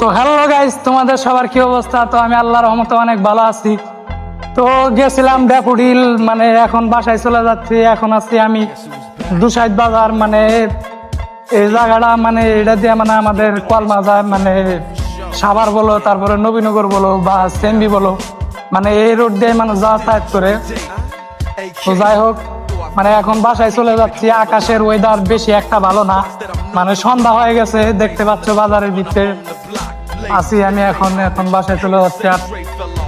তো hello guys, তোমাদের সবার কি অবস্থা? তো আমি আল্লাহর রহমতে অনেক ভালো আছি। তো গেছিলাম ড্যাফোডিল, মানে এখন বাসায় চলে যাচ্ছি। এখন আছি আমি দুসাইদ বাজার, মানে এই জায়গাটা মানে এটা দিয়ে মানে আমাদের কলমা যায়, মানে সাভার বলো, তারপরে নবীনগর বলো বা সেমবি বলো, মানে এই রোড দিয়ে মানুষ যাতায়াত করে। তো যাই হোক, মানে এখন বাসায় চলে যাচ্ছি। আকাশের ওয়েদার বেশি একটা ভালো না, মানে সন্ধ্যা হয়ে গেছে, দেখতে পাচ্ছ বাজারের ভিতরে আছি আমি। এখন বাসায় চলে যাচ্ছি। আর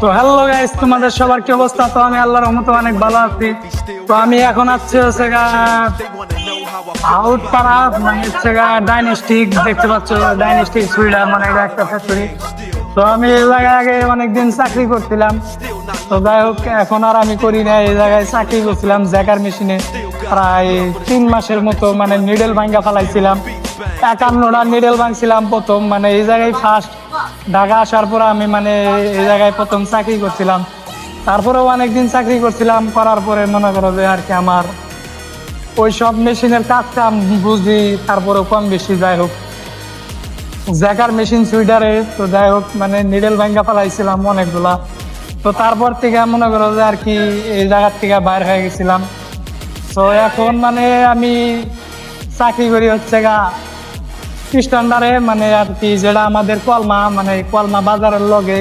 তো হ্যালো গাইস, তোমাদের সবার কি অবস্থা? তো আমি আল্লাহর রহমতে অনেক ভালো আছি। তো আমি এখন হচ্ছে আউটপাড়া, মানে হচ্ছে ডাইনেস্টিক, দেখতে পাচ্ছ ডাইনেস্টিক সুইডার, মানে এটা একটা ফ্যাক্টরি। তো আমি এই জায়গায় আগে অনেকদিন চাকরি করছিলাম। তো যাই হোক, এখন আর আমি করি না। এই জায়গায় চাকরি করছিলাম জ্যাকার মেশিনে, প্রায় 3 মাসের মতো, মানে নিডেল ভাঙ্গা ফালাইছিলাম। 51টা নিডেল ভাঙছিলাম প্রথম, মানে এই জায়গায় ফার্স্ট। ঢাকা আসার পর আমি মানে এই জায়গায় প্রথম চাকরি করছিলাম। তারপরেও অনেকদিন চাকরি করছিলাম, করার পরে মনে করো যে আর কি আমার ওই সব মেশিনের কাজটা বুঝি, তারপরেও কম বেশি। যাই হোক, জ্যাকার মেশিন সুইডারে, তো যাই হোক, মানে নিডেল ভাঙ্গা ফালাইছিলাম অনেকগুলা। তো তারপর থেকে মনে করো যে আর কি এই জায়গার থেকে বাইর হয়ে গেছিলাম। তো এখন মানে আমি চাকরি করি হচ্ছে স্ট্যান্ডার্ডে, মানে আর কি যেটা আমাদের কলমা, মানে কলমা বাজারের লগে,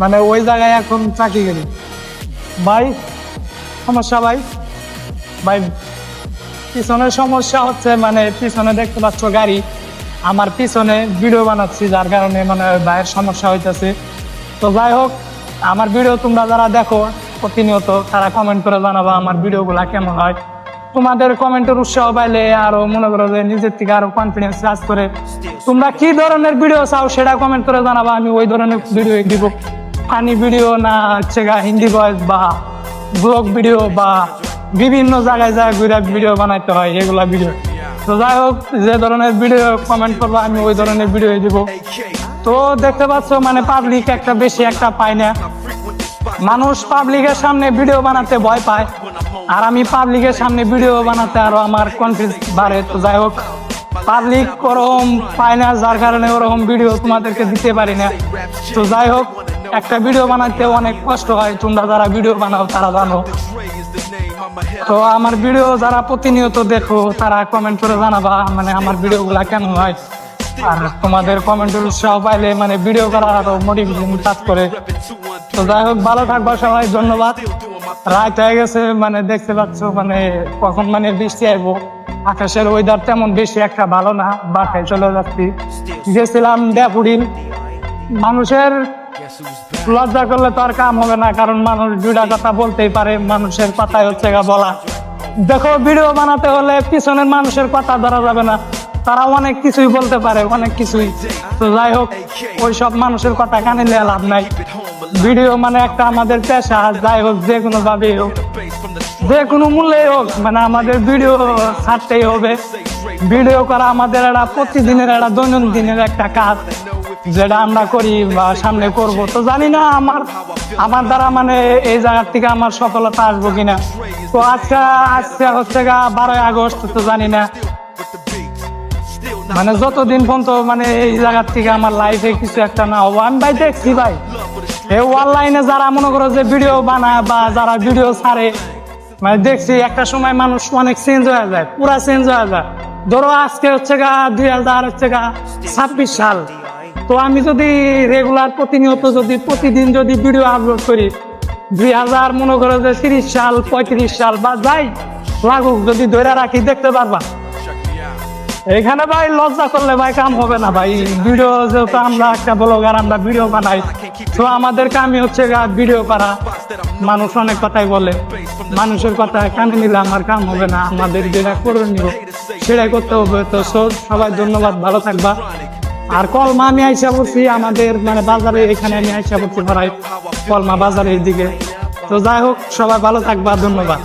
মানে ওই জায়গায় এখন চাকরি করি। ভাই সমস্যা, ভাই ভাই পিছনের সমস্যা হচ্ছে, মানে পিছনে দেখতে পাচ্ছ গাড়ি, আমার পিছনে ভিডিও বানাচ্ছি, যার কারণে মানে ভাইয়ের সমস্যা হইতেছে। তো যাই হোক, আমার ভিডিও তোমরা যারা দেখো প্রতিনিয়ত, তারা কমেন্ট করে জানাবা আমার ভিডিওগুলা কেমন হয়। তোমাদের কমেন্টের উৎসাহ পাইলে আরো মনে করো যে নিজের থেকে আরো কনফিডেন্স কাজ করে। তোমরা কি ধরনের ভিডিও চাও সেটা কমেন্ট করে জানাবা, আমি ওই ধরনের ভিডিও দিব। ফানি ভিডিও না হচ্ছে হিন্দি ভয়েস বা ব্লগ ভিডিও বা বিভিন্ন জায়গায় যায় ঘুরে ভিডিও বানাইতে হয়, এগুলা ভিডিও। তো যাই হোক, যে ধরনের ভিডিও কমেন্ট করবো আমি ওই ধরনের ভিডিও দিব। তো দেখতে পাচ্ছ, মানে পাবলিক একটা বেশি একটা পায় না। মানুষ পাবলিকের সামনে ভিডিও বানাতে ভয় পায়, আর আমি পাবলিকের সামনে ভিডিও বানাতে আরো আমার কনফিডেন্স বাড়ে। তো যাই হোক, পাবলিক ওরকম পায় না, যার কারণে ওরকম ভিডিও তোমাদেরকে দিতে পারি না। তো যাই হোক, একটা ভিডিও বানাতে অনেক কষ্ট হয়, তোমরা যারা ভিডিও বানাও তারা জানো। তো আমার ভিডিও যারা প্রতিনিয়ত দেখো তারা কমেন্ট করে জানাবা, মানে আমার ভিডিওগুলা কেমন হয়। আর তোমাদের কমেন্টের উৎসাহ পাইলে মানে ভিডিও করার আরো মোটিভেশন কাজ করে। তো যাই হোক, ভালো থাকবা সবাই, ধন্যবাদ। রাত হয়ে গেছে, মানে দেখতে পাচ্ছ মানে কখন মানে বৃষ্টি আসবো। আকাশের ওয়েদার তেমন বেশি একটা ভালো না, বাসায় চলে যাচ্ছি। গেছিলাম ড্যাফোডিল। মানুষের লজ্জা করলে তো আর কাম হবে না, কারণ মানুষ দুইটা কথা বলতেই পারে, মানুষের কথাই হচ্ছে বলা। দেখো, ভিডিও বানাতে হলে পিছনের মানুষের কথা ধরা যাবে না, তারা অনেক কিছুই বলতে পারে, অনেক কিছুই। তো যাই হোক, ওই সব মানুষের কথা কানে নিয়ে লাভ নাই। ভিডিও মানে একটা আমাদের পেশা। যাই হোক, যে কোনো ভাবেই হোক, যে কোনো মূল্যেই হোক, মানে আমাদের ভিডিও ছাড়তেই হবে। ভিডিও করা আমাদের একটা প্রতিদিনের একটা দৈনন্দিনের একটা কাজ, যেটা আমরা করি বা সামনে করব। তো জানি না আমার দ্বারা মানে এই জায়গার থেকে আমার সফলতা আসবো কিনা। তো আজকে হচ্ছে 12ই আগস্ট। তো জানি না, মানে যতদিন পর্যন্ত মানে এই জায়গার থেকে আমার লাইফে কিছু একটা না হবো। আমি ভাই দেখছি ভাই, এই অনলাইনে যারা মনে করো যে ভিডিও বানায় বা যারা ভিডিও ছাড়ে, মানে দেখছি একটা সময় মানুষ অনেক চেঞ্জ হয়ে যায়, পুরা চেঞ্জ হয়ে যায়। ধরো আজকে হচ্ছে 2026 সাল। তো আমি যদি রেগুলার প্রতিনিয়ত যদি প্রতিদিন যদি ভিডিও আপলোড করি, 2000 মনে করো যে 30 সাল 35 সাল বা যাই লাগুক, যদি ধরে রাখি, দেখতে পারবা। এখানে ভাই লজ্জা করলে ভাই কাম হবে না ভাই। ভিডিও যেহেতু আমরা একটা ব্লগার, আমরা ভিডিও বানাই, তো আমাদের কামই হচ্ছে ভিডিও করা। মানুষ অনেক কথাই বলে, মানুষের কথা কানে নিলে আমার কাম হবে না। আমাদের যেটা করণীয় সেটাই করতে হবে। তো সবাই ধন্যবাদ, ভালো থাকবা। আর কলমা আমি আইসা পড়ছি আমাদের মানে বাজারে, এখানে আমি আইসা পড়ছি প্রায় কলমা বাজারের দিকে। তো যাই হোক, সবাই ভালো থাকবা, ধন্যবাদ।